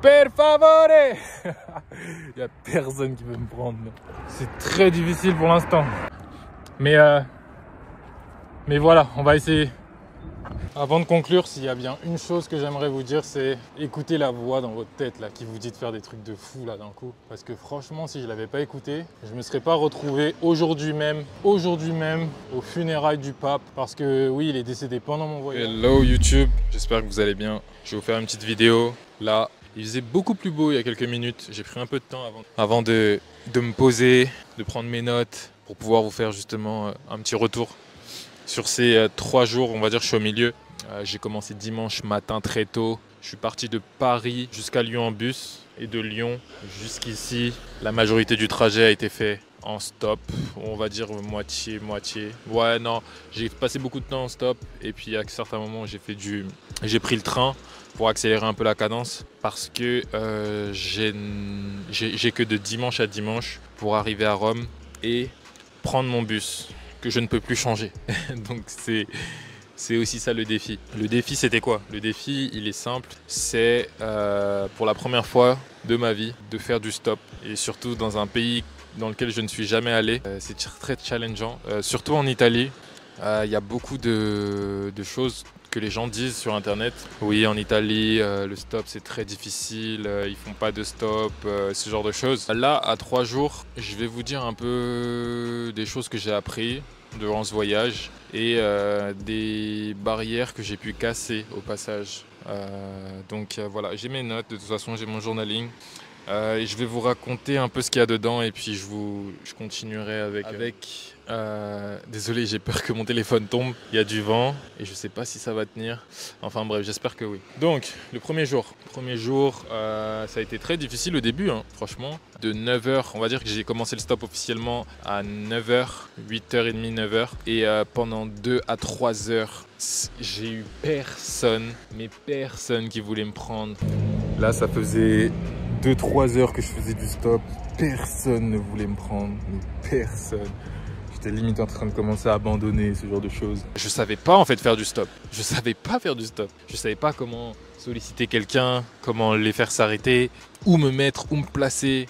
Per favore. Il n'y a personne qui veut me prendre. C'est très difficile pour l'instant. Mais voilà, on va essayer. Avant de conclure, s'il y a bien une chose que j'aimerais vous dire, c'est écoutez la voix dans votre tête là, qui vous dit de faire des trucs de fou là d'un coup. Parce que franchement, si je ne l'avais pas écouté, je ne me serais pas retrouvé aujourd'hui même, aux funérailles du pape. Parce que oui, il est décédé pendant mon voyage. Hello YouTube, j'espère que vous allez bien. Je vais vous faire une petite vidéo là. Il faisait beaucoup plus beau il y a quelques minutes. J'ai pris un peu de temps avant de me poser, de prendre mes notes pour pouvoir vous faire justement un petit retour sur ces 3 jours. On va dire que je suis au milieu. J'ai commencé dimanche matin très tôt. Je suis parti de Paris jusqu'à Lyon en bus et de Lyon jusqu'ici. La majorité du trajet a été fait en stop. On va dire moitié. Ouais, non, j'ai passé beaucoup de temps en stop et puis à certains moments j'ai pris le train pour accélérer un peu la cadence parce que j'ai que de dimanche à dimanche pour arriver à Rome et prendre mon bus que je ne peux plus changer. Donc c'est aussi ça le défi. Le défi c'était quoi? Le défi il est simple, c'est pour la première fois de ma vie de faire du stop et surtout dans un pays dans lequel je ne suis jamais allé. C'est très challengeant, surtout en Italie. Il y a beaucoup de choses que les gens disent sur internet. Oui, en Italie, le stop c'est très difficile, ils font pas de stop, ce genre de choses. Là, à 3 jours, je vais vous dire un peu des choses que j'ai appris durant ce voyage et des barrières que j'ai pu casser au passage. Donc voilà, j'ai mes notes, de toute façon j'ai mon journaling. Et je vais vous raconter un peu ce qu'il y a dedans et puis je continuerai avec désolé, j'ai peur que mon téléphone tombe. Il y a du vent et je sais pas si ça va tenir. Enfin bref, j'espère que oui. Donc, le premier jour, ça a été très difficile au début, hein, franchement. De 9h, on va dire que j'ai commencé le stop officiellement à 9h, 8h30, 9h. Et pendant 2 à 3 heures, j'ai eu personne qui voulait me prendre. Là, ça faisait 2-3 heures que je faisais du stop. Personne ne voulait me prendre, personne. J'étais limite en train de commencer à abandonner, ce genre de choses. Je savais pas en fait faire du stop. Je savais pas faire du stop. Je savais pas comment solliciter quelqu'un, comment les faire s'arrêter, où me mettre, où me placer.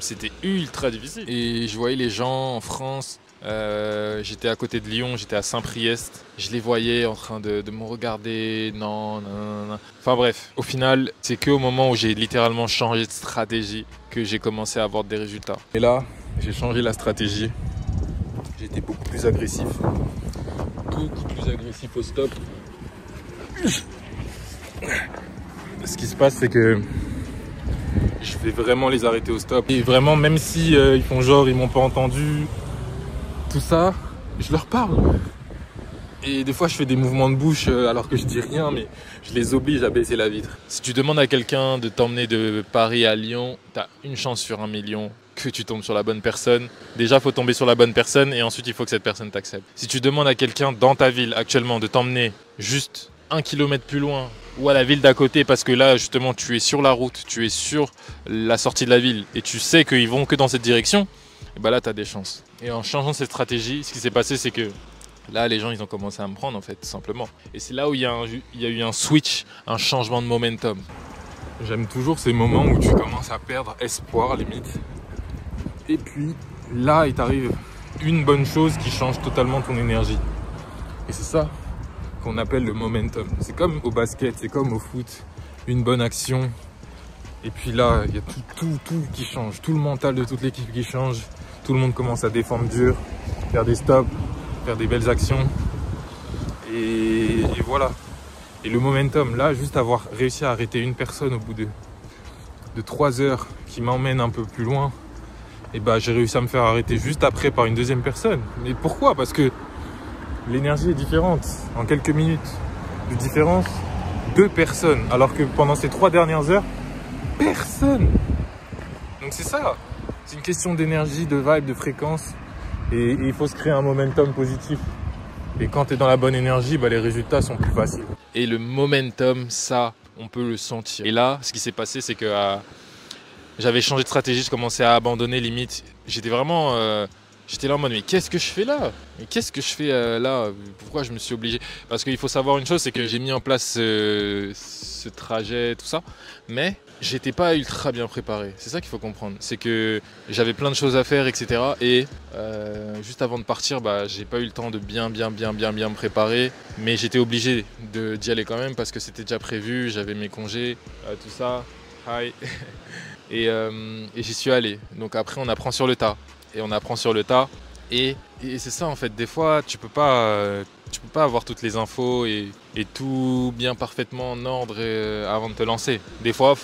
C'était ultra difficile. Et je voyais les gens en France. J'étais à côté de Lyon, j'étais à Saint-Priest. Je les voyais en train de me regarder. Non. Enfin bref, au final, c'est qu'au moment où j'ai littéralement changé de stratégie que j'ai commencé à avoir des résultats. Et là, j'ai changé la stratégie. J'ai été beaucoup plus agressif au stop. Ce qui se passe, c'est que je vais vraiment les arrêter au stop. Et vraiment, même si ils font genre, ils m'ont pas entendu, tout ça, je leur parle. Et des fois, je fais des mouvements de bouche alors que je dis rien, mais je les oblige à baisser la vitre. Si tu demandes à quelqu'un de t'emmener de Paris à Lyon, tu as une chance sur 1 million que tu tombes sur la bonne personne. Déjà, il faut tomber sur la bonne personne et ensuite, il faut que cette personne t'accepte. Si tu demandes à quelqu'un dans ta ville actuellement de t'emmener juste 1 kilomètre plus loin ou à la ville d'à côté parce que là, justement, tu es sur la route, tu es sur la sortie de la ville et tu sais qu'ils vont que dans cette direction, et bah là, tu as des chances. Et en changeant cette stratégie, ce qui s'est passé, c'est que là, les gens, ils ont commencé à me prendre, en fait, tout simplement. Et c'est là où il y a eu un switch, un changement de momentum. J'aime toujours ces moments où tu commences à perdre espoir, limite. Et puis, là, il t'arrive une bonne chose qui change totalement ton énergie. Et c'est ça qu'on appelle le momentum. C'est comme au basket, c'est comme au foot. Une bonne action. Et puis là, il y a tout qui change. Tout le mental de toute l'équipe qui change. Tout le monde commence à défendre dur, faire des stops, faire des belles actions. Et voilà. Et le momentum, là, juste avoir réussi à arrêter une personne au bout de 3 heures qui m'emmène un peu plus loin, et bah j'ai réussi à me faire arrêter juste après par une deuxième personne. Mais pourquoi? Parce que l'énergie est différente. En quelques minutes de différence, 2 personnes. Alors que pendant ces 3 dernières heures, personne. Donc c'est ça. C'est une question d'énergie, de vibe, de fréquence. Et il faut se créer un momentum positif. Et quand tu es dans la bonne énergie, bah, les résultats sont plus faciles. Et le momentum, ça, on peut le sentir. Et là, ce qui s'est passé, c'est que j'avais changé de stratégie, je commençais à abandonner limite. J'étais vraiment... J'étais là en mode mais qu'est-ce que je fais là? Mais qu'est-ce que je fais là? Pourquoi je me suis obligé? Parce qu'il faut savoir une chose, c'est que j'ai mis en place ce trajet, tout ça, mais j'étais pas ultra bien préparé. C'est ça qu'il faut comprendre. C'est que j'avais plein de choses à faire, etc. Et juste avant de partir, bah, j'ai pas eu le temps de bien me préparer. Mais j'étais obligé d'y aller quand même parce que c'était déjà prévu. J'avais mes congés, tout ça. Hi. Et j'y suis allé. Donc après, on apprend sur le tas. Et on apprend sur le tas. Et c'est ça en fait. Des fois, tu peux pas avoir toutes les infos et tout bien parfaitement en ordre avant de te lancer. Des fois,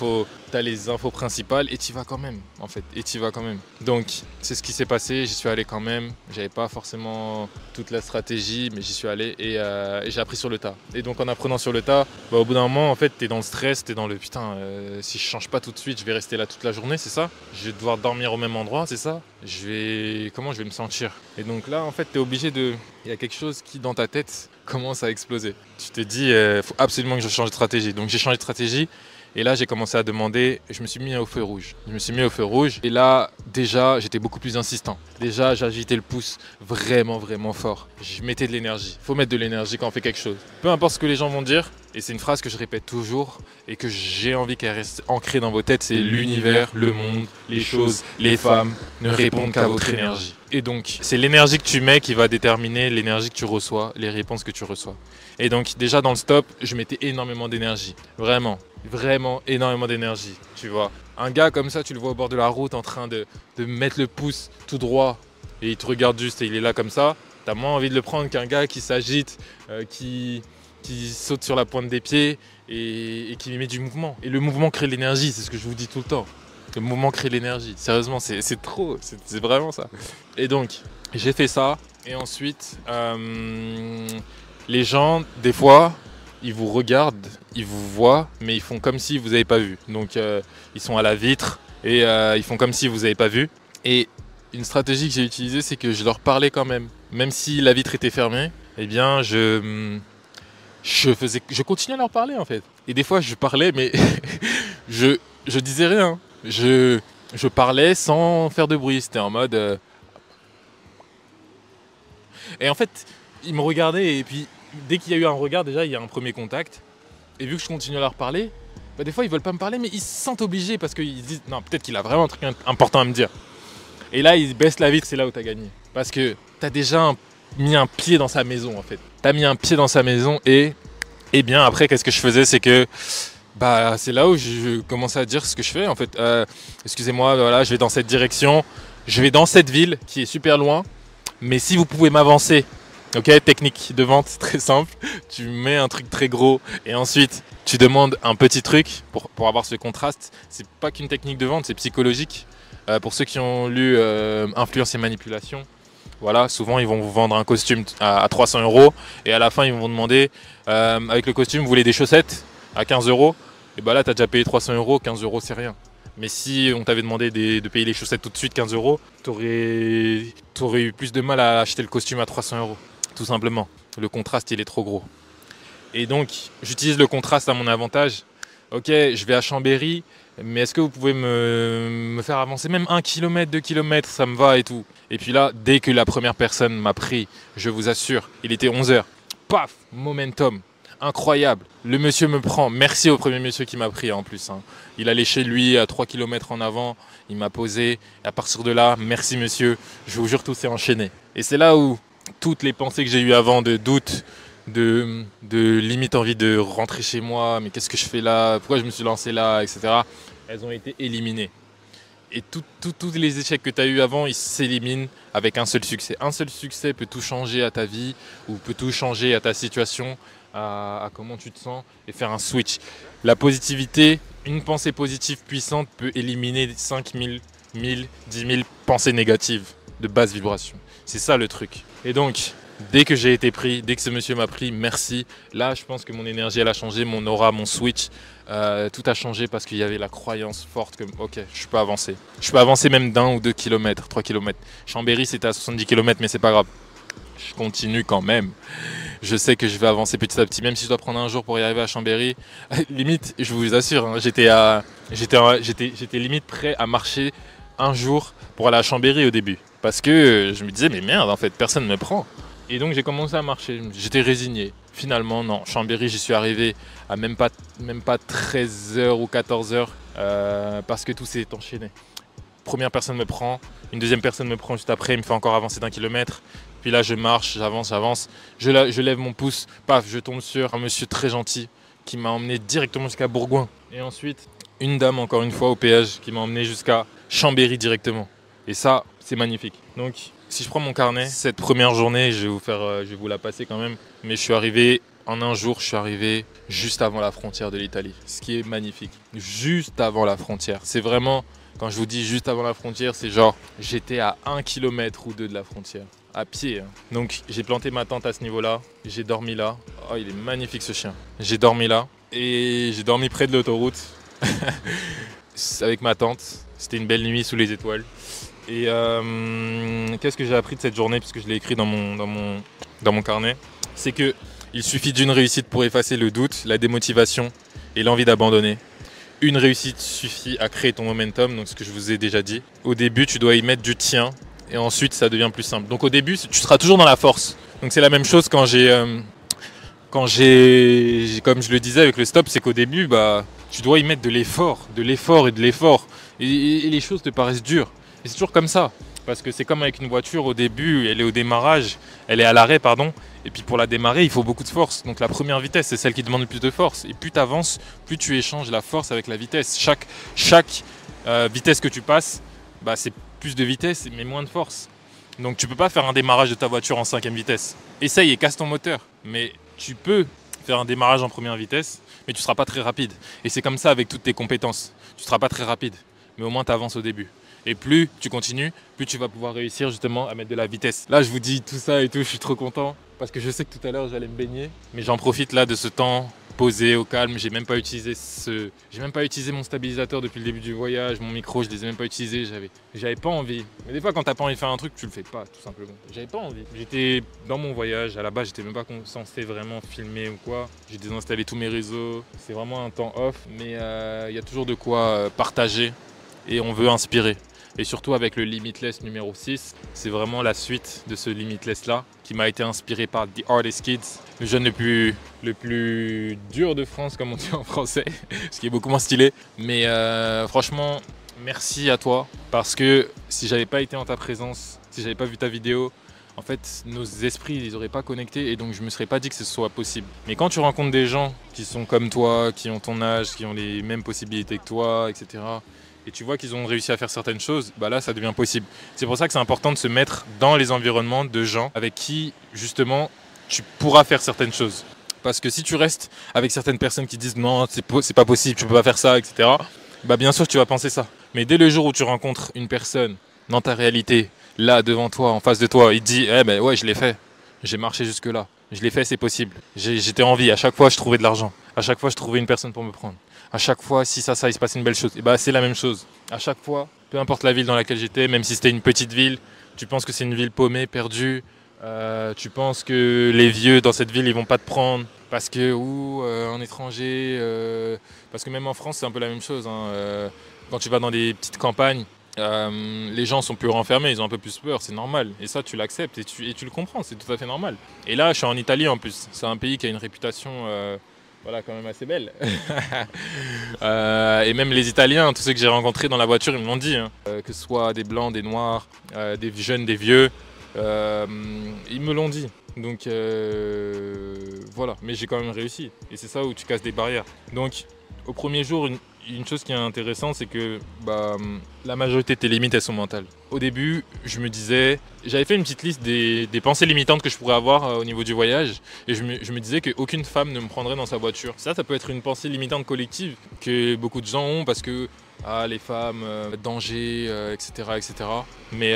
tu as les infos principales et tu y vas quand même en fait. Et tu y vas quand même. Donc c'est ce qui s'est passé. J'y suis allé quand même. J'avais pas forcément toute la stratégie, mais j'y suis allé et j'ai appris sur le tas. Et donc en apprenant sur le tas, bah, au bout d'un moment en fait, t'es dans le stress, t'es dans le putain. Si je change pas tout de suite, je vais rester là toute la journée, c'est ça. Je vais devoir dormir au même endroit, c'est ça. Comment je vais me sentir? Et donc là en fait, t'es obligé de. Il y a quelque chose qui dans ta tête commence à exploser. Tu te dis, faut absolument que je change de stratégie. Donc j'ai changé de stratégie et là j'ai commencé à demander, je me suis mis au feu rouge. Je me suis mis au feu rouge et là déjà j'étais beaucoup plus insistant. Déjà j'agitais le pouce vraiment fort. Je mettais de l'énergie. Il faut mettre de l'énergie quand on fait quelque chose. Peu importe ce que les gens vont dire, et c'est une phrase que je répète toujours et que j'ai envie qu'elle reste ancrée dans vos têtes, c'est l'univers, le monde, les choses, les femmes ne répondent qu'à votre énergie. Et donc, c'est l'énergie que tu mets qui va déterminer l'énergie que tu reçois, les réponses que tu reçois. Et donc, déjà dans le stop, je mettais énormément d'énergie. Vraiment énormément d'énergie, tu vois. Un gars comme ça, tu le vois au bord de la route en train de mettre le pouce tout droit et il te regarde juste et il est là comme ça. T'as moins envie de le prendre qu'un gars qui s'agite, qui saute sur la pointe des pieds et qui met du mouvement. Et le mouvement crée l'énergie, c'est ce que je vous dis tout le temps. Le mouvement crée l'énergie. Sérieusement, c'est trop, c'est vraiment ça. Et donc, j'ai fait ça. Et ensuite, les gens, des fois, ils vous regardent, ils vous voient, mais ils font comme si vous n'avez pas vu. Donc, ils sont à la vitre et ils font comme si vous n'avez pas vu. Et une stratégie que j'ai utilisée, c'est que je leur parlais quand même. Même si la vitre était fermée, eh bien, je continuais à leur parler en fait. Et des fois, je parlais, mais je disais rien. Je parlais sans faire de bruit. C'était en mode. Et en fait, ils me regardaient et puis dès qu'il y a eu un regard, déjà, il y a un premier contact. Et vu que je continue à leur parler, bah, des fois, ils veulent pas me parler, mais ils se sentent obligés parce qu'ils se disent non, peut-être qu'il a vraiment un truc important à me dire. Et là, ils baissent la vitre, c'est là où tu as gagné. Parce que tu as déjà mis un pied dans sa maison en fait. Tu as mis un pied dans sa maison et bien après, qu'est-ce que je faisais, c'est que bah, c'est là où je commençais à dire ce que je fais en fait. Excusez-moi, voilà, je vais dans cette direction, je vais dans cette ville qui est super loin, mais si vous pouvez m'avancer, ok, technique de vente très simple, tu mets un truc très gros et ensuite tu demandes un petit truc pour avoir ce contraste. C'est pas qu'une technique de vente, c'est psychologique. Pour ceux qui ont lu Influence et Manipulation, voilà, souvent ils vont vous vendre un costume à 300 € et à la fin ils vont vous demander avec le costume vous voulez des chaussettes à 15 €. Et bah là tu as déjà payé 300 €, 15 € c'est rien. Mais si on t'avait demandé de payer les chaussettes tout de suite 15 €, t'aurais eu plus de mal à acheter le costume à 300 €. Tout simplement, le contraste il est trop gros. Et donc j'utilise le contraste à mon avantage. Ok, je vais à Chambéry, mais est-ce que vous pouvez me faire avancer même 1 km, 2 km, ça me va et tout. Et puis là, dès que la première personne m'a pris, je vous assure, il était 11 h. Paf, momentum, incroyable. Le monsieur me prend, merci au premier monsieur qui m'a pris en plus. Hein. Il allait chez lui à 3 km en avant, il m'a posé. Et à partir de là, merci monsieur, je vous jure tout s'est enchaîné. Et c'est là où toutes les pensées que j'ai eues avant de doute, de limite envie de rentrer chez moi, mais qu'est-ce que je fais là, pourquoi je me suis lancé là, etc. Elles ont été éliminées. Et tous les échecs que tu as eu avant, ils s'éliminent avec un seul succès. Un seul succès peut tout changer à ta vie ou peut tout changer à ta situation, à comment tu te sens et faire un switch. La positivité, une pensée positive puissante peut éliminer 5000, 1000, 10 000 pensées négatives de basse vibration. C'est ça le truc. Et donc, dès que j'ai été pris, dès que ce monsieur m'a pris, merci. Là, je pense que mon énergie, elle a changé, mon aura, mon switch, tout a changé parce qu'il y avait la croyance forte que, ok, je peux avancer. Je peux avancer même d'1 ou 2 km, 3 km. Chambéry, c'était à 70 km, mais c'est pas grave. Je continue quand même. Je sais que je vais avancer petit à petit, même si je dois prendre un jour pour y arriver à Chambéry. Limite, je vous assure, hein, j'étais limite prêt à marcher un jour pour aller à Chambéry au début. Parce que je me disais, mais merde, en fait, personne ne me prend. Et donc j'ai commencé à marcher, j'étais résigné. Finalement, non, Chambéry, j'y suis arrivé à même pas 13 heures ou 14 heures parce que tout s'est enchaîné. Première personne me prend, une deuxième personne me prend juste après, il me fait encore avancer d'1 kilomètre. Puis là, je marche, j'avance. Je lève mon pouce, paf, je tombe sur un monsieur très gentil qui m'a emmené directement jusqu'à Bourgoin. Et ensuite, une dame, encore une fois, au péage, qui m'a emmené jusqu'à Chambéry directement. Et ça, c'est magnifique. Donc, si je prends mon carnet, cette première journée, je vais vous la passer quand même. Mais je suis arrivé, en un jour, je suis arrivé juste avant la frontière de l'Italie. Ce qui est magnifique. Juste avant la frontière. C'est vraiment, quand je vous dis juste avant la frontière, c'est genre, j'étais à 1 kilomètre ou 2 de la frontière. À pied. Hein. Donc, j'ai planté ma tente à ce niveau-là. J'ai dormi là. Oh, il est magnifique ce chien. J'ai dormi là. Et j'ai dormi près de l'autoroute. Avec ma tante. C'était une belle nuit sous les étoiles. Et qu'est-ce que j'ai appris de cette journée, puisque je l'ai écrit dans mon carnet, c'est que il suffit d'une réussite pour effacer le doute, la démotivation et l'envie d'abandonner. Une réussite suffit à créer ton momentum, donc ce que je vous ai déjà dit. Au début, tu dois y mettre du tien et ensuite ça devient plus simple. Donc au début, tu seras toujours dans la force. Donc c'est la même chose comme je le disais avec le stop, c'est qu'au début, tu dois y mettre de l'effort et de l'effort. Et les choses te paraissent dures. Et c'est toujours comme ça. Parce que c'est comme avec une voiture, au début, elle est au démarrage, elle est à l'arrêt, pardon. Et puis pour la démarrer, il faut beaucoup de force. Donc la première vitesse, c'est celle qui demande le plus de force. Et plus tu avances, plus tu échanges la force avec la vitesse. Chaque vitesse que tu passes, c'est plus de vitesse mais moins de force. Donc tu peux pas faire un démarrage de ta voiture en 5e vitesse. Essaye et casse ton moteur. Mais tu peux faire un démarrage en première vitesse, mais tu ne seras pas très rapide. Et c'est comme ça avec toutes tes compétences. Tu ne seras pas très rapide, mais au moins tu avances au début. Et plus tu continues, plus tu vas pouvoir réussir justement à mettre de la vitesse. Là, je vous dis tout ça et tout, je suis trop content parce que je sais que tout à l'heure j'allais me baigner, mais j'en profite là de ce temps posé au calme. J'ai même pas utilisé mon stabilisateur depuis le début du voyage, mon micro, je les ai même pas utilisés. J'avais pas envie. Mais des fois, quand t'as pas envie de faire un truc, tu le fais pas, tout simplement. J'avais pas envie. J'étais dans mon voyage. À la base, j'étais même pas censé vraiment filmer ou quoi. J'ai désinstallé tous mes réseaux. C'est vraiment un temps off, mais il y a toujours de quoi partager et on veut inspirer. Et surtout avec le Limitless numéro 6, c'est vraiment la suite de ce Limitless là qui m'a été inspiré par The Hardest Kids, le jeune le plus dur de France comme on dit en français, ce qui est beaucoup moins stylé. Mais franchement, merci à toi parce que si j'avais pas été en ta présence, si j'avais pas vu ta vidéo, en fait nos esprits ils auraient pas connecté et donc je me serais pas dit que ce soit possible. Mais quand tu rencontres des gens qui sont comme toi, qui ont ton âge, qui ont les mêmes possibilités que toi, etc., et tu vois qu'ils ont réussi à faire certaines choses, là ça devient possible. C'est pour ça que c'est important de se mettre dans les environnements de gens avec qui justement tu pourras faire certaines choses. Parce que si tu restes avec certaines personnes qui disent non c'est pas possible, tu peux pas faire ça, etc., bien sûr tu vas penser ça. Mais dès le jour où tu rencontres une personne dans ta réalité, là devant toi, en face de toi, il te dit ouais je l'ai fait, j'ai marché jusque là, je l'ai fait, c'est possible. J'étais en vie, à chaque fois je trouvais de l'argent, à chaque fois je trouvais une personne pour me prendre. À chaque fois, si ça, il se passe une belle chose. Et c'est la même chose. À chaque fois, peu importe la ville dans laquelle j'étais, même si c'était une petite ville, tu penses que c'est une ville paumée, perdue, tu penses que les vieux dans cette ville, ils vont pas te prendre parce que, un étranger, parce que même en France, c'est un peu la même chose. Hein, quand tu vas dans des petites campagnes, les gens sont plus renfermés, ils ont un peu plus peur, c'est normal. Et ça, tu l'acceptes et tu le comprends, c'est tout à fait normal. Et là, je suis en Italie en plus. C'est un pays qui a une réputation... quand même assez belle. Et même les Italiens, tous ceux que j'ai rencontrés dans la voiture, ils me l'ont dit. Hein. Que ce soit des blancs, des noirs, des jeunes, des vieux, ils me l'ont dit. Donc voilà, mais j'ai quand même réussi. Et c'est ça où tu casses des barrières. Donc au premier jour, une chose qui est intéressante, c'est que la majorité de tes limites, elles sont mentales. Au début, je me disais, j'avais fait une petite liste des pensées limitantes que je pourrais avoir au niveau du voyage, et je me disais qu'aucune femme ne me prendrait dans sa voiture. Ça peut être une pensée limitante collective que beaucoup de gens ont parce que les femmes, danger, etc., etc. Mais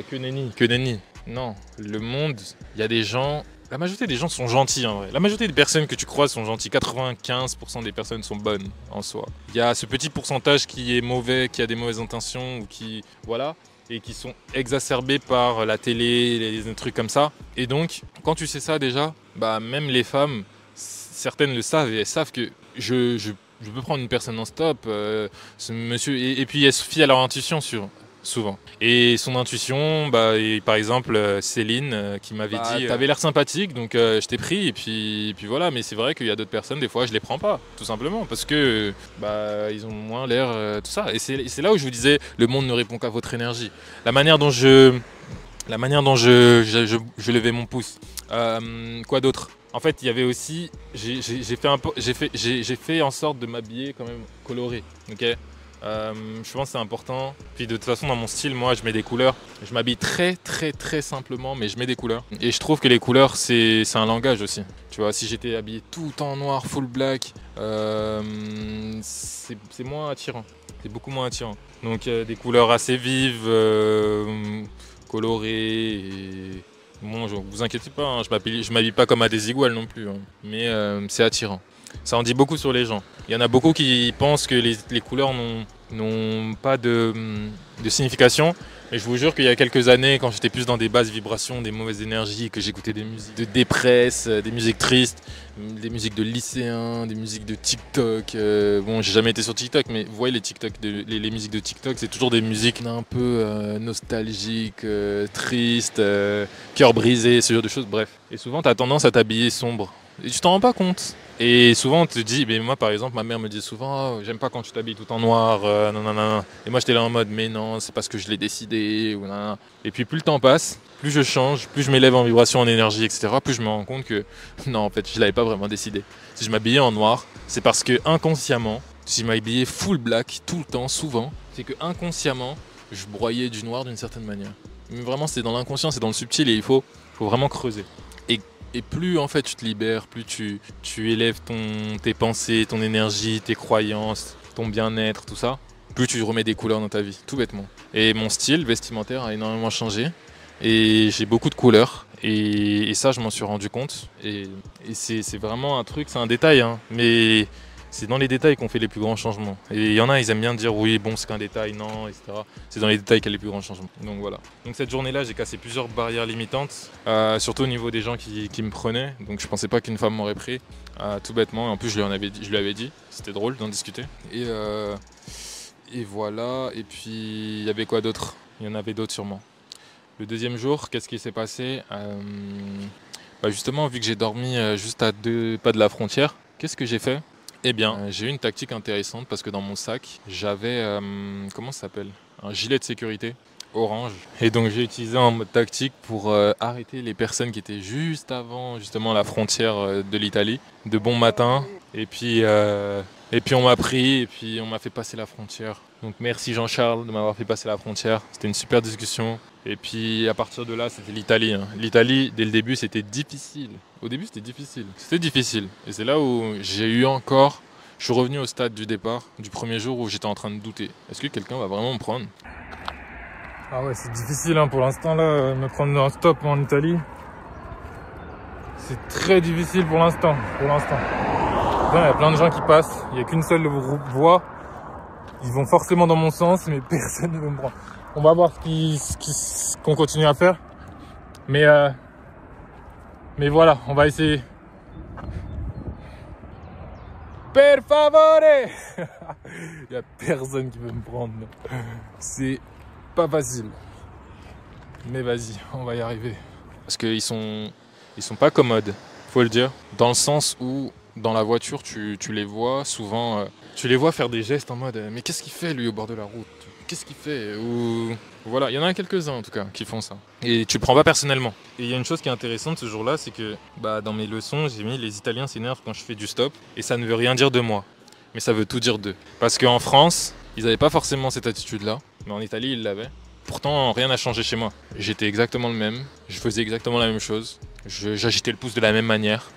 que nenni. Non, le monde, il y a des gens. La majorité des gens sont gentils en vrai. La majorité des personnes que tu croises sont gentilles. 95% des personnes sont bonnes en soi. Il y a ce petit pourcentage qui est mauvais, qui a des mauvaises intentions ou qui. Voilà. Et qui sont exacerbés par la télé, les trucs comme ça. Et donc, quand tu sais ça déjà, même les femmes, certaines le savent et elles savent que je peux prendre une personne en stop, ce monsieur, et puis elles se fient à leur intuition sur souvent. Et son intuition, bah, et par exemple Céline qui m'avait dit t'avais l'air sympathique, donc je t'ai pris, et puis voilà. Mais c'est vrai qu'il y a d'autres personnes, des fois je les prends pas, tout simplement, parce que bah, ils ont moins l'air, tout ça. Et c'est là où je vous disais, le monde ne répond qu'à votre énergie. La manière dont je levais mon pouce. Quoi d'autre? En fait, il y avait aussi, j'ai fait en sorte de m'habiller quand même coloré, ok. Je pense que c'est important. Puis de toute façon, dans mon style, moi, je mets des couleurs. Je m'habille très, très, très simplement, mais je mets des couleurs. Et je trouve que les couleurs, c'est un langage aussi. Tu vois, si j'étais habillé tout en noir, full black, c'est moins attirant. C'est beaucoup moins attirant. Donc, des couleurs assez vives, colorées. Et... Bon, vous inquiétez pas, hein, je m'habille pas comme à des iguales non plus. Hein. Mais c'est attirant. Ça en dit beaucoup sur les gens. Il y en a beaucoup qui pensent que les couleurs n'ont pas de signification. Et je vous jure qu'il y a quelques années, quand j'étais plus dans des basses vibrations, des mauvaises énergies, que j'écoutais des musiques de dépresse, des musiques tristes, des musiques de lycéens, des musiques de TikTok. Bon, j'ai jamais été sur TikTok, mais vous voyez les musiques de TikTok, c'est toujours des musiques un peu nostalgiques, tristes, cœur brisé, ce genre de choses, bref. Et souvent, tu as tendance à t'habiller sombre. Et tu t'en rends pas compte. Et souvent on te dit, mais moi par exemple, ma mère me dit souvent, oh, j'aime pas quand tu t'habilles tout en noir, nanana. Et moi j'étais là en mode, mais non, c'est parce que je l'ai décidé, ou nanana. Et puis plus le temps passe, plus je change, plus je m'élève en vibration, en énergie, etc., plus je me rends compte que non, en fait, je l'avais pas vraiment décidé. Si je m'habillais en noir, c'est parce que inconsciemment, si je m'habillais full black tout le temps, souvent, c'est que inconsciemment, je broyais du noir d'une certaine manière. Mais vraiment, c'est dans l'inconscient, c'est dans le subtil, et il faut vraiment creuser. Et plus en fait tu te libères, plus tu élèves tes pensées, ton énergie, tes croyances, ton bien-être, tout ça, plus tu remets des couleurs dans ta vie, tout bêtement. Et mon style vestimentaire a énormément changé et j'ai beaucoup de couleurs et ça je m'en suis rendu compte. Et c'est vraiment un truc, c'est un détail, hein, mais c'est dans les détails qu'on fait les plus grands changements. Et il y en a, ils aiment bien dire oui, bon, c'est qu'un détail, non, etc. C'est dans les détails qu'il y a les plus grands changements. Donc voilà. Donc cette journée-là, j'ai cassé plusieurs barrières limitantes, surtout au niveau des gens qui me prenaient. Donc je pensais pas qu'une femme m'aurait pris, tout bêtement. Et en plus, je lui avais dit. C'était drôle d'en discuter. Et voilà. Et puis, il y avait quoi d'autre? Il y en avait d'autres sûrement. Le deuxième jour, qu'est-ce qui s'est passé? Justement, vu que j'ai dormi juste à 2 pas de la frontière, qu'est-ce que j'ai fait? Eh bien, j'ai eu une tactique intéressante parce que dans mon sac, j'avais, comment ça s'appelle? Un gilet de sécurité orange. Et donc j'ai utilisé en mode tactique pour arrêter les personnes qui étaient juste avant justement la frontière de l'Italie, de bon matin. Et puis on m'a pris et puis on m'a fait passer la frontière. Donc merci Jean-Charles de m'avoir fait passer la frontière. C'était une super discussion. Et puis à partir de là, c'était l'Italie. Hein. L'Italie, dès le début, c'était difficile. Au début, c'était difficile. C'était difficile. Et c'est là où j'ai eu encore... Je suis revenu au stade du départ, du premier jour où j'étais en train de douter. Est-ce que quelqu'un va vraiment me prendre? Ah ouais, c'est difficile hein, pour l'instant, là, me prendre un stop en Italie. C'est très difficile pour l'instant. Il y a plein de gens qui passent. Il n'y a qu'une seule voie. Ils vont forcément dans mon sens, mais personne ne veut me prendre. On va voir ce qu'on continue à faire. Mais voilà, on va essayer. Per favore! Il n'y a personne qui veut me prendre. C'est pas facile. Mais vas-y, on va y arriver. Parce qu'ils sont pas commodes, faut le dire. Dans le sens où, dans la voiture, tu les vois souvent... tu les vois faire des gestes en mode « Mais qu'est-ce qu'il fait lui au bord de la route ? Qu'est-ce qu'il fait ?» Ou voilà, il y en a quelques-uns en tout cas qui font ça. Et tu le prends pas personnellement. Et il y a une chose qui est intéressante ce jour-là, c'est que dans mes leçons, j'ai mis les Italiens s'énervent quand je fais du stop. Et ça ne veut rien dire de moi, mais ça veut tout dire d'eux. Parce qu'en France, ils n'avaient pas forcément cette attitude-là, mais en Italie, ils l'avaient. Pourtant, rien n'a changé chez moi. J'étais exactement le même, je faisais exactement la même chose, j'agitais le pouce de la même manière.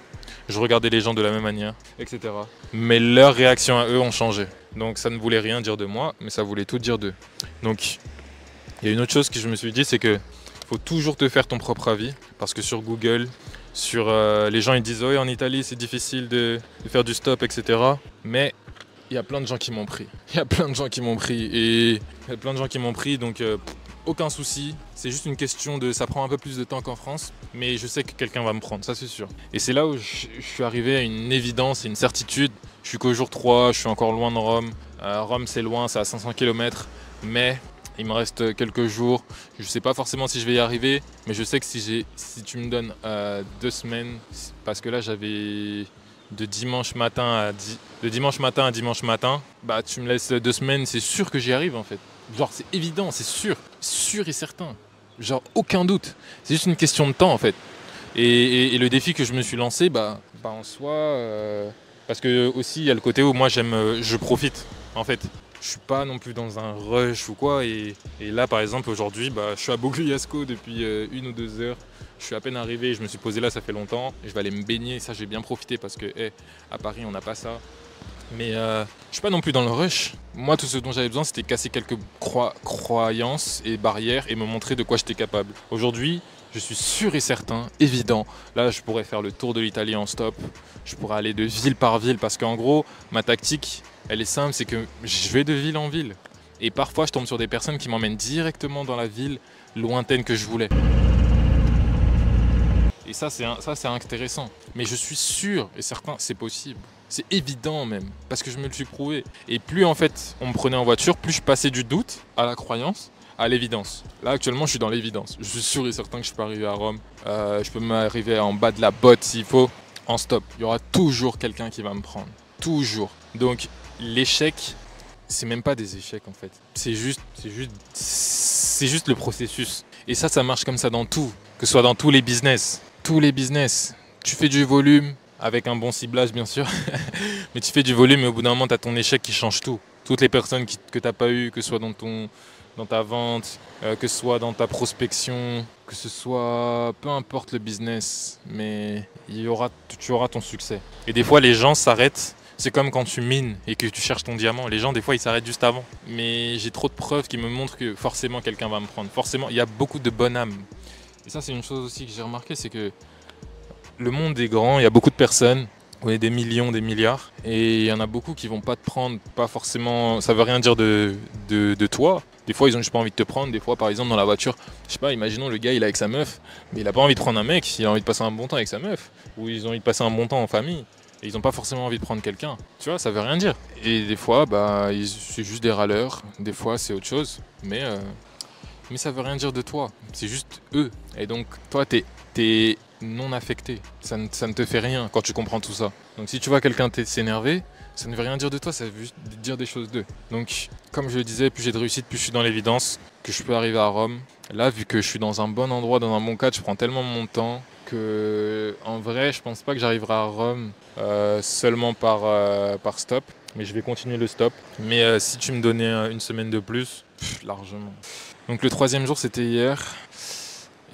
Je regardais les gens de la même manière, etc. Mais leurs réactions à eux ont changé. Donc ça ne voulait rien dire de moi, mais ça voulait tout dire d'eux. Donc il y a une autre chose que je me suis dit, c'est que faut toujours te faire ton propre avis. Parce que sur Google, les gens ils disent « Oui, en Italie c'est difficile de faire du stop, etc. » Mais il y a plein de gens qui m'ont pris. Donc aucun souci, c'est juste une question de... Ça prend un peu plus de temps qu'en France, mais je sais que quelqu'un va me prendre, ça c'est sûr. Et c'est là où je suis arrivé à une évidence et une certitude. Je suis qu'au jour 3, je suis encore loin de Rome. Rome c'est loin, c'est à 500 km, mais Il me reste quelques jours. Je ne sais pas forcément si je vais y arriver, mais je sais que si tu me donnes 2 semaines, parce que là j'avais de dimanche matin à dimanche matin, bah tu me laisses 2 semaines, c'est sûr que j'y arrive en fait. Genre c'est évident, c'est sûr et certain. Genre aucun doute. C'est juste une question de temps en fait. Et le défi que je me suis lancé, bah en soi, parce que aussi il y a le côté où moi je profite en fait. Je suis pas non plus dans un rush ou quoi. Et là, par exemple, aujourd'hui, je suis à Bogliasco depuis 1 ou 2 heures. Je suis à peine arrivé, je me suis posé là, ça fait longtemps. Et je vais aller me baigner, ça j'ai bien profité parce que à Paris, on n'a pas ça. Mais je suis pas non plus dans le rush. Moi, tout ce dont j'avais besoin, c'était casser quelques croyances et barrières et me montrer de quoi j'étais capable. Aujourd'hui, je suis sûr et certain, évident. Là, je pourrais faire le tour de l'Italie en stop. Je pourrais aller de ville par ville parce qu'en gros, ma tactique, elle est simple, c'est que je vais de ville en ville. Et parfois, je tombe sur des personnes qui m'emmènent directement dans la ville lointaine que je voulais. Et ça, c'est intéressant. Mais je suis sûr et certain, c'est possible. C'est évident même, parce que je me le suis prouvé. Et plus en fait, on me prenait en voiture, plus je passais du doute à la croyance, à l'évidence. Là, actuellement, je suis dans l'évidence. Je suis sûr et certain que je peux arriver à Rome. Je peux m'arriver en bas de la botte s'il faut, en stop. Il y aura toujours quelqu'un qui va me prendre. Toujours. Donc, l'échec, c'est même pas des échecs en fait. C'est juste le processus. Et ça marche comme ça dans tout. Que ce soit dans tous les business. Tous les business. Tu fais du volume, avec un bon ciblage bien sûr. Mais tu fais du volume et au bout d'un moment, tu as ton échec qui change tout. Toutes les personnes que tu n'as pas eues, que ce soit dans ta vente, que ce soit dans ta prospection, que ce soit peu importe le business, mais tu auras ton succès. Et des fois, les gens s'arrêtent. C'est comme quand tu mines et que tu cherches ton diamant. Les gens, des fois, ils s'arrêtent juste avant. Mais j'ai trop de preuves qui me montrent que forcément, quelqu'un va me prendre. Forcément, il y a beaucoup de bonnes âmes. Et ça, c'est une chose aussi que j'ai remarqué, c'est que le monde est grand, il y a beaucoup de personnes. On est des millions, des milliards. Et il y en a beaucoup qui vont pas te prendre, pas forcément. Ça veut rien dire de toi. Des fois, ils ont juste pas envie de te prendre. Des fois, par exemple, dans la voiture, je sais pas, imaginons le gars, il est avec sa meuf, mais il a pas envie de prendre un mec, il a envie de passer un bon temps avec sa meuf. Ou ils ont envie de passer un bon temps en famille. Et ils n'ont pas forcément envie de prendre quelqu'un. Tu vois, ça veut rien dire. Et des fois, c'est juste des râleurs. Des fois, c'est autre chose. Mais ça veut rien dire de toi. C'est juste eux. Et donc, toi, t'es non affecté. Ça ne te fait rien quand tu comprends tout ça. Donc, si tu vois quelqu'un s'énerver, ça ne veut rien dire de toi, ça veut juste dire des choses d'eux. Donc, comme je le disais, plus j'ai de réussite, plus je suis dans l'évidence que je peux arriver à Rome. Là, vu que je suis dans un bon endroit, dans un bon cadre, je prends tellement mon temps que, en vrai, je pense pas que j'arriverai à Rome seulement par stop. Mais je vais continuer le stop. Mais si tu me donnais 1 semaine de plus, largement. Donc le 3e jour, c'était hier.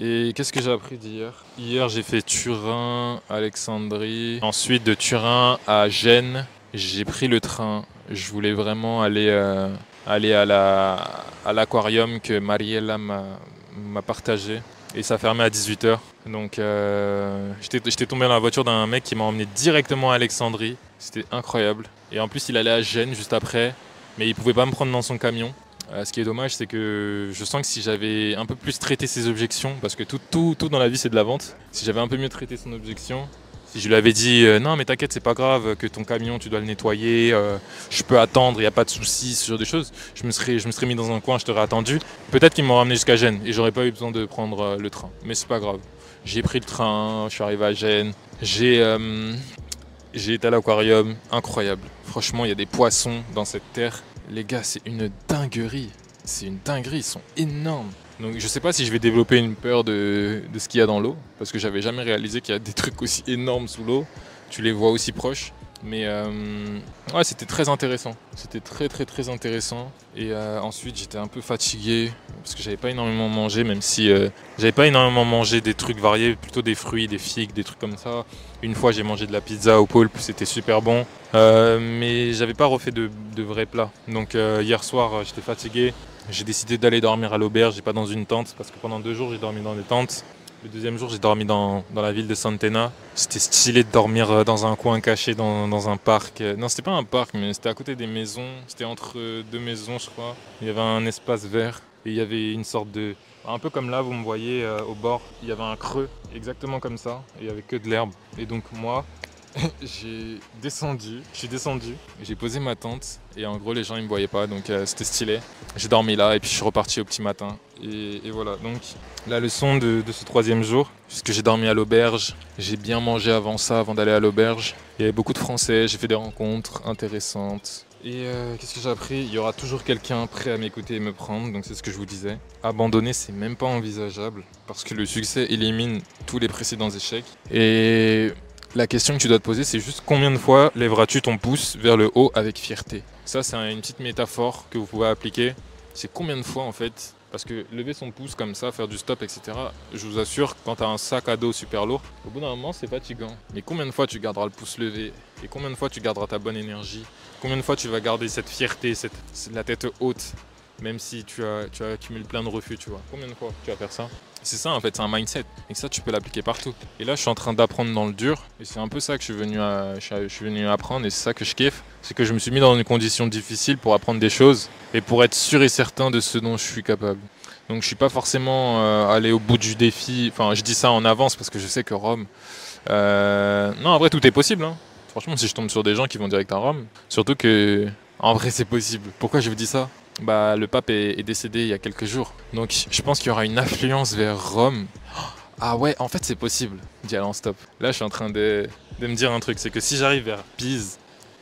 Et qu'est-ce que j'ai appris d'hier? Hier, j'ai fait Turin, Alexandrie. Ensuite, de Turin à Gênes, j'ai pris le train. Je voulais vraiment aller à l'aquarium que Mariella m'a partagé. Et ça fermait à 18h. Donc j'étais tombé dans la voiture d'un mec qui m'a emmené directement à Alexandrie. C'était incroyable. Et en plus, il allait à Gênes juste après. Mais il pouvait pas me prendre dans son camion. Ce qui est dommage, c'est que je sens que si j'avais un peu plus traité ses objections, parce que tout dans la vie c'est de la vente, si j'avais un peu mieux traité son objection, si je lui avais dit non mais t'inquiète, c'est pas grave, que ton camion tu dois le nettoyer, je peux attendre, il n'y a pas de souci, ce genre de choses, je me serais mis dans un coin, je t'aurais attendu, peut-être qu'il m'aurait ramené jusqu'à Gênes et j'aurais pas eu besoin de prendre le train, mais c'est pas grave. J'ai pris le train, je suis arrivé à Gênes, j'ai été à l'aquarium, incroyable. Franchement, il y a des poissons dans cette terre. Les gars, c'est une dinguerie. C'est une dinguerie, ils sont énormes. Donc je sais pas si je vais développer une peur de ce qu'il y a dans l'eau, parce que j'avais jamais réalisé qu'il y a des trucs aussi énormes sous l'eau. Tu les vois aussi proches. Mais ouais, c'était très intéressant. C'était très intéressant. Et ensuite, j'étais un peu fatigué parce que j'avais pas énormément mangé, même si j'avais pas énormément mangé des trucs variés, plutôt des fruits, des figues, des trucs comme ça. Une fois, j'ai mangé de la pizza au poulpe, c'était super bon. Mais j'avais pas refait de vrais plats. Donc hier soir, j'étais fatigué. J'ai décidé d'aller dormir à l'auberge et pas dans une tente parce que pendant 2 jours, j'ai dormi dans des tentes. Le 2e jour, j'ai dormi dans la ville de Sant'Ena. C'était stylé de dormir dans un coin caché dans un parc. Non, c'était pas un parc, mais c'était à côté des maisons. C'était entre 2 maisons, je crois. Il y avait un espace vert et il y avait une sorte de... Un peu comme là, vous me voyez au bord, il y avait un creux, exactement comme ça. Et il n'y avait que de l'herbe. Et donc moi, Je suis descendu, j'ai posé ma tente et en gros les gens ils me voyaient pas donc c'était stylé. J'ai dormi là et puis je suis reparti au petit matin. Et voilà, donc la leçon de ce troisième jour, puisque j'ai dormi à l'auberge, j'ai bien mangé avant ça, avant d'aller à l'auberge. Il y avait beaucoup de Français, j'ai fait des rencontres intéressantes. Et qu'est-ce que j'ai appris? Il y aura toujours quelqu'un prêt à m'écouter et me prendre, donc c'est ce que je vous disais. Abandonner, c'est même pas envisageable, parce que le succès élimine tous les précédents échecs. Et la question que tu dois te poser, c'est juste combien de fois lèveras-tu ton pouce vers le haut avec fierté? Ça, c'est une petite métaphore que vous pouvez appliquer. C'est combien de fois en fait? Parce que lever son pouce comme ça, faire du stop, etc., je vous assure, quand tu as un sac à dos super lourd, au bout d'un moment, c'est fatigant. Mais combien de fois tu garderas le pouce levé? Et combien de fois tu garderas ta bonne énergie? Combien de fois tu vas garder cette fierté, la tête haute, même si tu accumules plein de refus, tu vois? Combien de fois tu vas faire ça? C'est ça en fait, c'est un mindset. Et ça, tu peux l'appliquer partout. Et là, je suis en train d'apprendre dans le dur. Et c'est un peu ça que je suis venu apprendre. Et c'est ça que je kiffe. C'est que je me suis mis dans une condition difficile pour apprendre des choses. Et pour être sûr et certain de ce dont je suis capable. Donc je suis pas forcément allé au bout du défi. Enfin, je dis ça en avance parce que je sais que Rome... Non, en vrai, tout est possible. Hein. Franchement, si je tombe sur des gens qui vont direct à Rome. Surtout que... En vrai, c'est possible. Pourquoi je vous dis ça? Bah, le pape est décédé il y a quelques jours. Donc je pense qu'il y aura une affluence vers Rome. Ah ouais, en fait c'est possible d'y aller en stop. Là je suis en train de me dire un truc, c'est que si j'arrive vers Pise,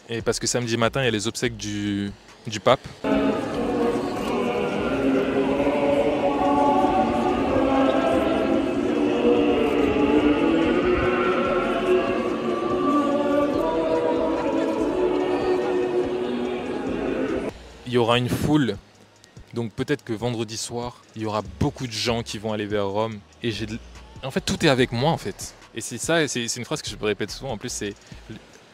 et parce que samedi matin il y a les obsèques du pape, il y aura une foule. Donc peut-être que vendredi soir, il y aura beaucoup de gens qui vont aller vers Rome. Et en fait, tout est avec moi en fait. Et c'est ça, c'est une phrase que je me répète souvent. En plus, c'est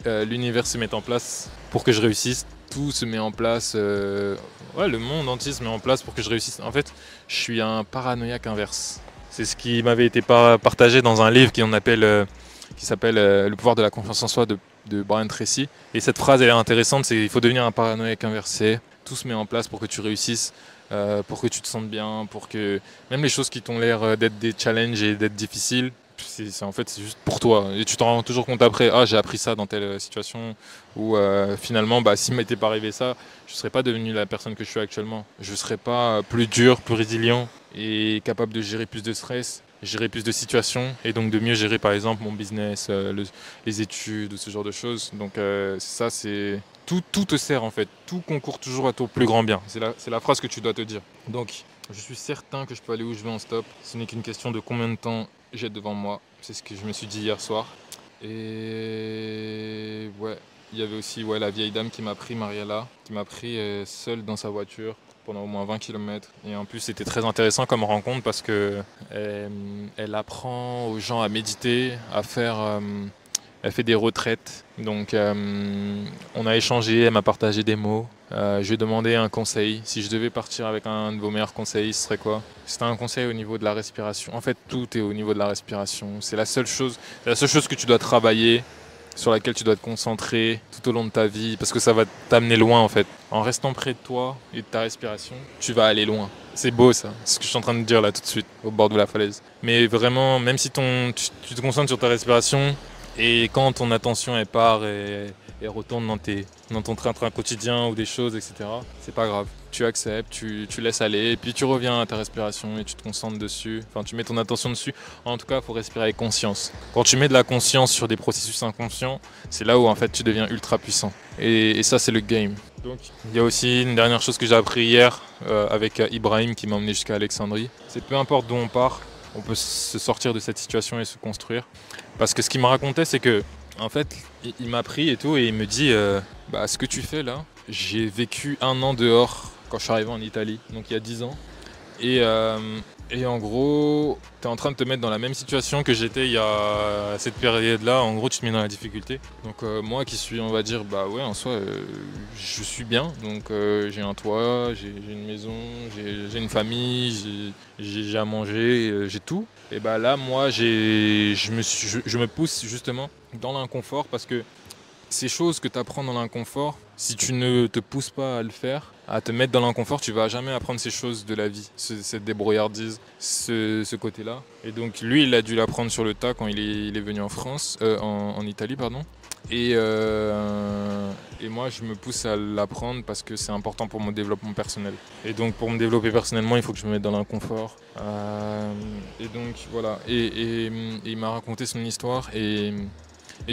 l'univers se met en place pour que je réussisse. Tout se met en place. Ouais, le monde entier se met en place pour que je réussisse. En fait, je suis un paranoïaque inverse. C'est ce qui m'avait été partagé dans un livre qui s'appelle Le pouvoir de la confiance en soi de Brian Tracy. Et cette phrase, elle est intéressante. C'est il faut devenir un paranoïaque inversé. Tout se met en place pour que tu réussisses, pour que tu te sentes bien, pour que même les choses qui t'ont l'air d'être des challenges et d'être difficiles, en fait c'est juste pour toi. Et tu t'en rends toujours compte après, ah j'ai appris ça dans telle situation, ou finalement bah, s'il m'était pas arrivé ça, je ne serais pas devenu la personne que je suis actuellement. Je ne serais pas plus dur, plus résilient et capable de gérer plus de stress, gérer plus de situations et donc de mieux gérer par exemple mon business, les études ou ce genre de choses. Donc ça c'est... Tout te sert en fait, tout concourt toujours à ton plus grand bien. C'est la phrase que tu dois te dire. Donc je suis certain que je peux aller où je veux en stop. Ce n'est qu'une question de combien de temps j'ai devant moi. C'est ce que je me suis dit hier soir. Et ouais, il y avait aussi la vieille dame qui m'a pris, Mariella, qui m'a pris seule dans sa voiture pendant au moins 20 km. Et en plus, c'était très intéressant comme rencontre parce que elle apprend aux gens à méditer, à faire... elle fait des retraites. Donc on a échangé, elle m'a partagé des mots. Je lui ai demandé un conseil. Si je devais partir avec un de vos meilleurs conseils, ce serait quoi? C'était un conseil au niveau de la respiration. En fait, tout est au niveau de la respiration. C'est la seule chose que tu dois travailler, sur laquelle tu dois te concentrer tout au long de ta vie, parce que ça va t'amener loin en fait. En restant près de toi et de ta respiration, tu vas aller loin. C'est beau ça, c'est ce que je suis en train de dire là tout de suite, au bord de la falaise. Mais vraiment, même si tu te concentres sur ta respiration, et quand ton attention elle part et retourne dans ton train-train quotidien ou des choses, etc., c'est pas grave. Tu acceptes, tu laisses aller, et puis tu reviens à ta respiration et tu te concentres dessus. Enfin, tu mets ton attention dessus. En tout cas, il faut respirer avec conscience. Quand tu mets de la conscience sur des processus inconscients, c'est là où en fait tu deviens ultra puissant. Et ça, c'est le game. Donc, il y a aussi une dernière chose que j'ai appris hier avec Ibrahim qui m'a emmené jusqu'à Alexandrie. C'est peu importe d'où on part, on peut se sortir de cette situation et se construire. Parce que ce qu'il me racontait, c'est que, en fait, il m'a pris et tout, et il me dit ce que tu fais là, j'ai vécu 1 an dehors quand je suis arrivé en Italie, donc il y a 10 ans. Et en gros, tu es en train de te mettre dans la même situation que j'étais il y a cette période-là. En gros, tu te mets dans la difficulté. Donc moi qui suis, on va dire, bah ouais, en soi, je suis bien. Donc j'ai un toit, j'ai une maison, j'ai une famille, j'ai à manger, j'ai tout. Et bah là, moi, je me pousse justement dans l'inconfort parce que ces choses que tu apprends dans l'inconfort, si tu ne te pousses pas à le faire, à te mettre dans l'inconfort, tu vas jamais apprendre ces choses de la vie, cette débrouillardise, ce côté-là. Et donc lui, il a dû l'apprendre sur le tas quand il est venu en France, en Italie, pardon. Et moi, je me pousse à l'apprendre parce que c'est important pour mon développement personnel. Et donc, pour me développer personnellement, il faut que je me mette dans l'inconfort. Et donc, voilà. Et il m'a raconté son histoire. Et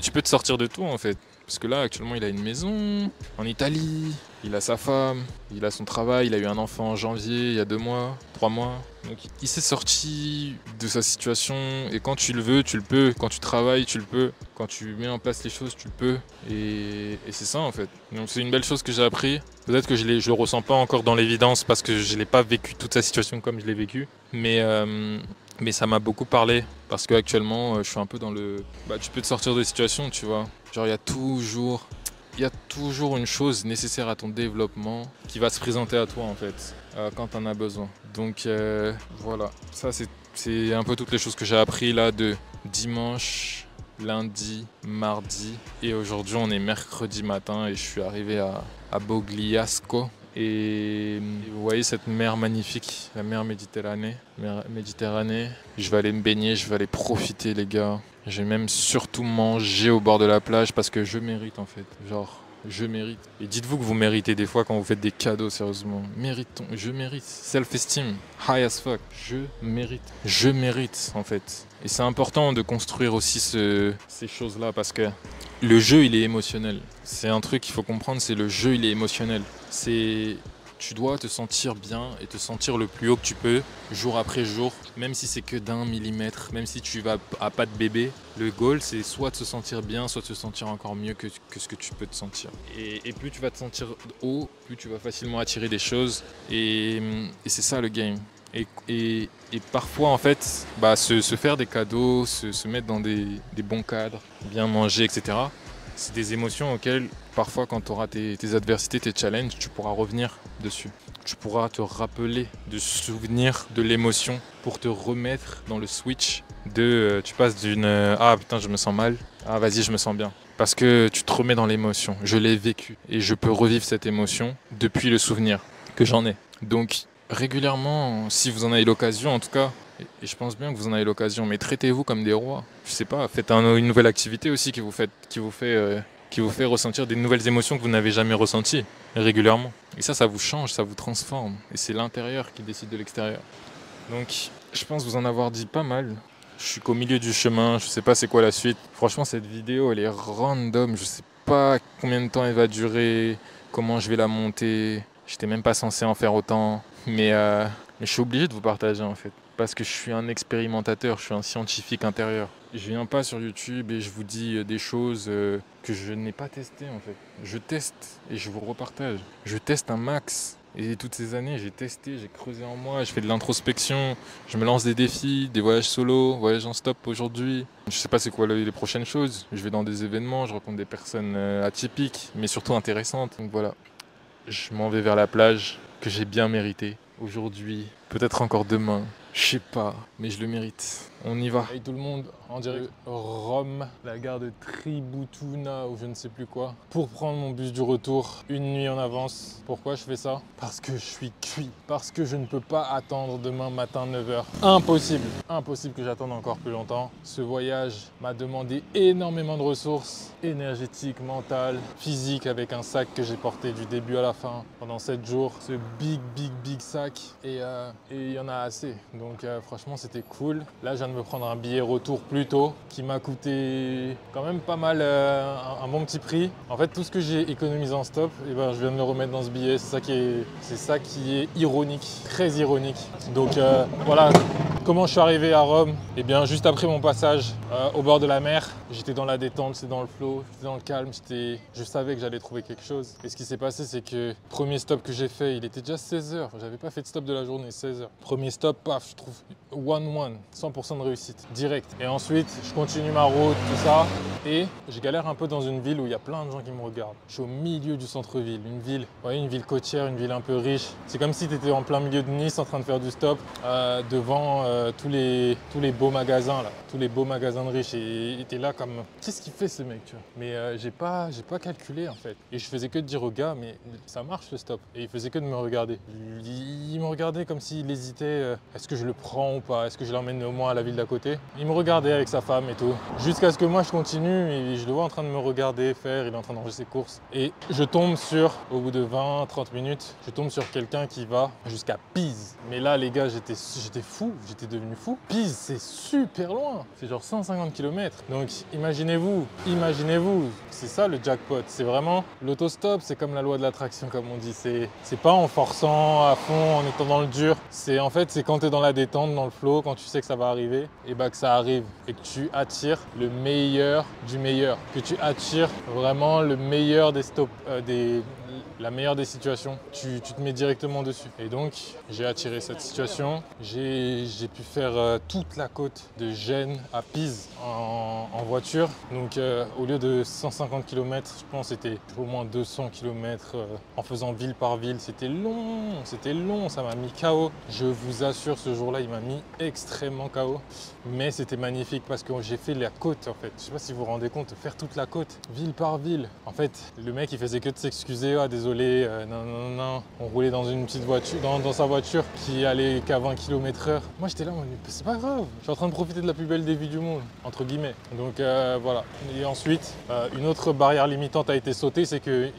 tu peux te sortir de tout, en fait. Parce que là, actuellement, il a une maison en Italie, il a sa femme, il a son travail, il a eu un enfant en janvier, il y a 2 mois, 3 mois. Donc il s'est sorti de sa situation et quand tu le veux, tu le peux. Quand tu travailles, tu le peux. Quand tu mets en place les choses, tu le peux. Et c'est ça en fait. Donc c'est une belle chose que j'ai appris. Peut-être que je le ressens pas encore dans l'évidence parce que je l'ai pas vécu toute sa situation comme je l'ai vécu. Mais ça m'a beaucoup parlé parce qu'actuellement je suis un peu dans le... Bah, tu peux te sortir de situation, tu vois. Genre il y a toujours une chose nécessaire à ton développement qui va se présenter à toi en fait quand tu en as besoin. Donc voilà, ça c'est un peu toutes les choses que j'ai appris là de dimanche, lundi, mardi et aujourd'hui on est mercredi matin et je suis arrivé à Bogliasco. Et vous voyez cette mer magnifique, la mer Méditerranée. Je vais aller me baigner, je vais aller profiter les gars. J'ai même surtout mangé au bord de la plage parce que je mérite en fait. Genre, je mérite. Et dites-vous que vous méritez des fois quand vous faites des cadeaux, sérieusement. Méritons, je mérite. Self-esteem, high as fuck. Je mérite. Je mérite en fait. Et c'est important de construire aussi ces choses-là parce que le jeu il est émotionnel. C'est un truc qu'il faut comprendre, c'est le jeu il est émotionnel. Tu dois te sentir bien et te sentir le plus haut que tu peux, jour après jour, même si c'est que d'1 millimètre, même si tu vas à pas de bébé. Le goal, c'est soit de se sentir bien, soit de se sentir encore mieux que ce que tu peux te sentir. Et plus tu vas te sentir haut, plus tu vas facilement attirer des choses. Et c'est ça le game. Et parfois, en fait, bah, se faire des cadeaux, se mettre dans des bons cadres, bien manger, etc., c'est des émotions auxquelles, parfois, quand tu auras tes adversités, tes challenges, tu pourras revenir dessus. Tu pourras te rappeler de souvenir de l'émotion pour te remettre dans le switch tu passes d'une ah putain, je me sens mal, ah vas-y, je me sens bien. Parce que tu te remets dans l'émotion. Je l'ai vécu et je peux revivre cette émotion depuis le souvenir que j'en ai. Donc, régulièrement, si vous en avez l'occasion, en tout cas, et je pense bien que vous en avez l'occasion, mais traitez-vous comme des rois. Je sais pas, faites une nouvelle activité aussi qui vous fait ressentir des nouvelles émotions que vous n'avez jamais ressenties régulièrement. Et ça vous change, ça vous transforme. Et c'est l'intérieur qui décide de l'extérieur. Donc, je pense vous en avoir dit pas mal. Je suis qu'au milieu du chemin, je sais pas c'est quoi la suite. Franchement, cette vidéo, elle est random. Je sais pas combien de temps elle va durer, comment je vais la monter. J'étais même pas censé en faire autant. Mais je suis obligé de vous partager en fait. Parce que je suis un expérimentateur, je suis un scientifique intérieur. Je viens pas sur YouTube et je vous dis des choses que je n'ai pas testées en fait. Je teste et je vous repartage. Je teste un max. Et toutes ces années, j'ai testé, j'ai creusé en moi, je fais de l'introspection, je me lance des défis, des voyages solo, voyages en stop aujourd'hui. Je sais pas c'est quoi les prochaines choses. Je vais dans des événements, je rencontre des personnes atypiques, mais surtout intéressantes. Donc voilà, je m'en vais vers la plage que j'ai bien mérité. Aujourd'hui, peut-être encore demain, je sais pas, mais je le mérite. On y va. Hey tout le monde, en direct de Rome, la gare de Tributuna ou je ne sais plus quoi, pour prendre mon bus du retour une nuit en avance. Pourquoi je fais ça? Parce que je suis cuit, parce que je ne peux pas attendre demain matin 9h. Impossible, impossible que j'attende encore plus longtemps. Ce voyage m'a demandé énormément de ressources énergétiques, mentales, physiques, avec un sac que j'ai porté du début à la fin pendant 7 jours. Ce big sac et il y en a assez. Donc franchement c'était cool. Là je viens de me prendre un billet retour plus tôt qui m'a coûté quand même pas mal, un bon petit prix. En fait tout ce que j'ai économisé en stop, et ben, je viens de le remettre dans ce billet. C'est ça qui est ironique, très ironique. Donc voilà. Comment je suis arrivé à Rome? Eh bien, juste après mon passage au bord de la mer, j'étais dans la détente, j'étais dans le flow, j'étais dans le calme, je savais que j'allais trouver quelque chose. Et ce qui s'est passé, c'est que premier stop que j'ai fait, il était déjà 16h. J'avais pas fait de stop de la journée, 16h. Premier stop, paf, je trouve 1-1, 100% de réussite, direct. Et ensuite, je continue ma route, tout ça. Et je galère un peu dans une ville où il y a plein de gens qui me regardent. Je suis au milieu du centre-ville, une ville côtière, une ville un peu riche. C'est comme si tu étais en plein milieu de Nice en train de faire du stop devant tous les beaux magasins là, tous les beaux magasins de riches et t'es là comme qu'est-ce qu'il fait ce mec, tu vois. Mais j'ai pas calculé en fait. Et je faisais que de dire au gars mais ça marche le stop. Et il faisait que de me regarder. Il me regardait comme s'il hésitait, est-ce que je le prends ou ou pas? Est-ce que je l'emmène au moins à la ville d'à côté? Il me regardait avec sa femme et tout. Jusqu'à ce que moi je continue et je le vois en train de me regarder faire, il est en train de ranger ses courses. Et je tombe sur, au bout de 20-30 minutes, je tombe sur quelqu'un qui va jusqu'à Pise. Mais là les gars, j'étais fou, j'étais devenu fou. Pise, c'est super loin, c'est genre 150 km. Donc imaginez-vous, c'est ça le jackpot. C'est vraiment l'autostop, c'est comme la loi de l'attraction comme on dit. C'est pas en forçant à fond, en étant dans le dur. C'est en fait, c'est quand tu es dans la détente, dans le flow, quand tu sais que ça va arriver, et bah que ça arrive. Et que tu attires le meilleur du meilleur. Que tu attires vraiment le meilleur des stops, la meilleure des situations, tu te mets directement dessus. Et donc, j'ai attiré cette situation. J'ai pu faire toute la côte de Gênes à Pise en voiture. Donc, au lieu de 150 km, je pense que c'était au moins 200 km en faisant ville par ville. C'était long, ça m'a mis KO. Je vous assure, ce jour-là, il m'a mis extrêmement KO. Mais c'était magnifique parce que j'ai fait la côte, en fait. Je sais pas si vous vous rendez compte, faire toute la côte, ville par ville. En fait, le mec, il faisait que de s'excuser. Ah, désolé, non. On roulait dans une petite voiture, dans sa voiture qui allait qu'à 20 km/h. Moi, j'étais là, c'est pas grave. Je suis en train de profiter de la plus belle des vies du monde, entre guillemets. Donc, voilà. Et ensuite, une autre barrière limitante a été sautée, c'est que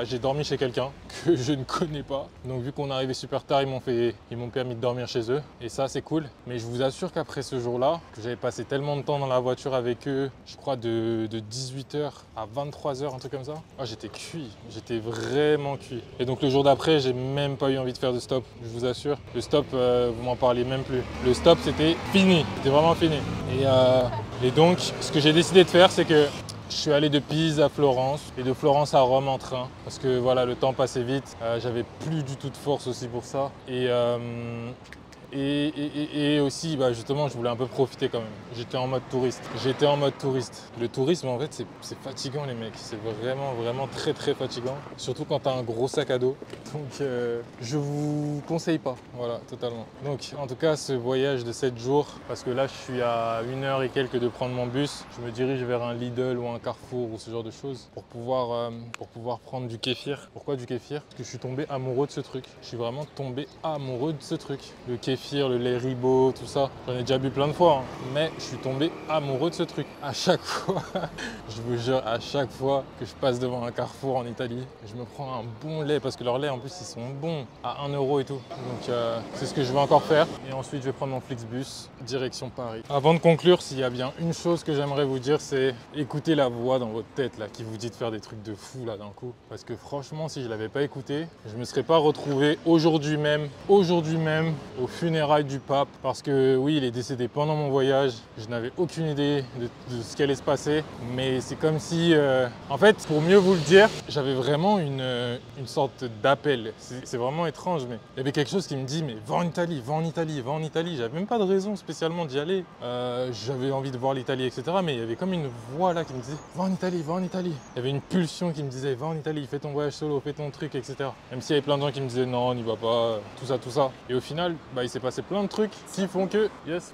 j'ai dormi chez quelqu'un que je ne connais pas. Donc, vu qu'on est arrivé super tard, ils m'ont permis de dormir chez eux. Et ça, c'est cool. Mais je vous assure qu'après ce jour-là, que j'avais passé tellement de temps dans la voiture avec eux, je crois de 18h à 23h, un truc comme ça. Ah, j'étais cuit, j'étais vraiment cuit. Et donc le jour d'après, j'ai même pas eu envie de faire de stop, je vous assure. Le stop, vous m'en parlez même plus. Le stop, c'était fini, c'était vraiment fini. Et donc, ce que j'ai décidé de faire, c'est que je suis allé de Pise à Florence et de Florence à Rome en train parce que voilà, le temps passait vite. J'avais plus du tout de force aussi pour ça. Et aussi, justement, je voulais un peu profiter quand même. J'étais en mode touriste. Le tourisme, en fait, c'est fatigant, les mecs. C'est vraiment très fatigant. Surtout quand tu as un gros sac à dos. Donc, je vous conseille pas. Voilà, totalement. Donc, en tout cas, ce voyage de 7 jours, parce que là, je suis à 1h et quelques de prendre mon bus. Je me dirige vers un Lidl ou un Carrefour ou ce genre de choses pour pouvoir prendre du kéfir. Pourquoi du kéfir? Parce que je suis tombé amoureux de ce truc. Je suis vraiment tombé amoureux de ce truc. Le kéfir, le lait Ribot, tout ça. J'en ai déjà bu plein de fois, mais je suis tombé amoureux de ce truc. À chaque fois, je vous jure, à chaque fois que je passe devant un Carrefour en Italie, je me prends un bon lait, parce que leurs laits, en plus, ils sont bons, à 1 € et tout. Donc, c'est ce que je vais encore faire. Et ensuite, je vais prendre mon Flixbus, direction Paris. Avant de conclure, s'il y a bien une chose que j'aimerais vous dire, c'est écoutez la voix dans votre tête, là, qui vous dit de faire des trucs de fou, là, d'un coup. Parce que franchement, si je l'avais pas écouté, je me serais pas retrouvé aujourd'hui même, au funérailles du pape, parce que oui, il est décédé pendant mon voyage. Je n'avais aucune idée de ce qui allait se passer, mais c'est comme si, en fait, pour mieux vous le dire, j'avais vraiment une sorte d'appel. C'est vraiment étrange, mais il y avait quelque chose qui me dit, mais va en Italie, va en Italie, va en Italie. J'avais même pas de raison spécialement d'y aller. J'avais envie de voir l'Italie, etc. Mais il y avait comme une voix là qui me disait, va en Italie, va en Italie. Il y avait une pulsion qui me disait, va en Italie, fais ton voyage solo, fais ton truc, etc. Même s'il y avait plein de gens qui me disaient, non, n'y va pas, tout ça. Et au final, il s'est passé plein de trucs qui font que... Yes.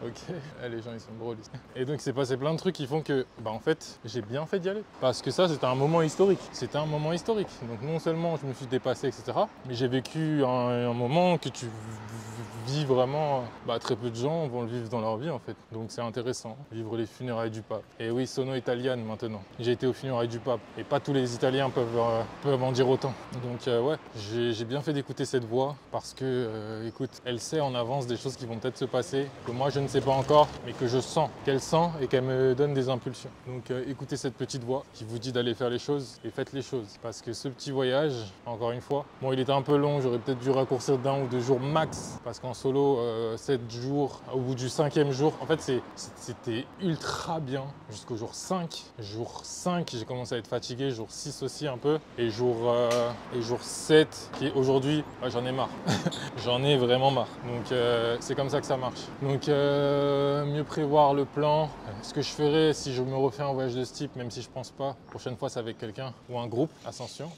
Ok. Les gens, ils sont drôles. Et donc, il s'est passé plein de trucs qui font que, en fait, j'ai bien fait d'y aller. Parce que ça, c'était un moment historique. Donc, non seulement je me suis dépassé, etc. Mais j'ai vécu un moment que tu vis vraiment... très peu de gens vont le vivre dans leur vie, en fait. Donc, c'est intéressant. Vivre les funérailles du pape. Et oui, sono italiane, maintenant. J'ai été aux funérailles du pape. Et pas tous les Italiens peuvent en dire autant. Donc, ouais, j'ai bien fait d'écouter cette voix. Parce que, écoute, elle sait en avance des choses qui vont peut-être se passer, que moi je ne sais pas encore, mais que je sens, qu'elle sent et qu'elle me donne des impulsions. Donc écoutez cette petite voix qui vous dit d'aller faire les choses et faites les choses. Parce que ce petit voyage, encore une fois, bon il était un peu long, j'aurais peut-être dû raccourcir d'1 ou 2 jours max, parce qu'en solo, 7 jours, au bout du 5e jour, en fait c'était ultra bien jusqu'au jour 5. Jour 5, j'ai commencé à être fatigué, jour 6 aussi un peu, et jour 7, qui est aujourd'hui, j'en ai marre. J'en ai vraiment marre. Donc c'est comme ça que ça marche. Donc mieux prévoir le plan. Ce que je ferai si je me refais un voyage de ce type, même si je pense pas, prochaine fois c'est avec quelqu'un ou un groupe, Ascension,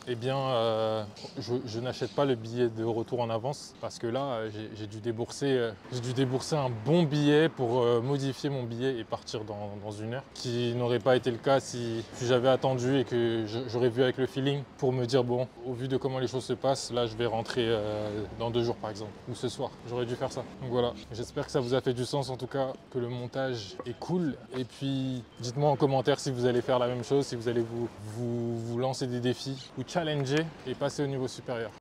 eh bien je n'achète pas le billet de retour en avance parce que là j'ai dû débourser un bon billet pour modifier mon billet et partir dans 1 heure, qui n'aurait pas été le cas si j'avais attendu et que j'aurais vu avec le feeling pour me dire bon, au vu de comment les choses se passent, là je vais rentrer dans 2 jours par exemple, ou ce soir. J'aurais dû faire ça. Donc voilà, j'espère que ça vous a fait du sens en tout cas, que le montage est cool. Et puis dites-moi en commentaire si vous allez faire la même chose, si vous allez vous lancer des défis ou challenger et passer au niveau supérieur.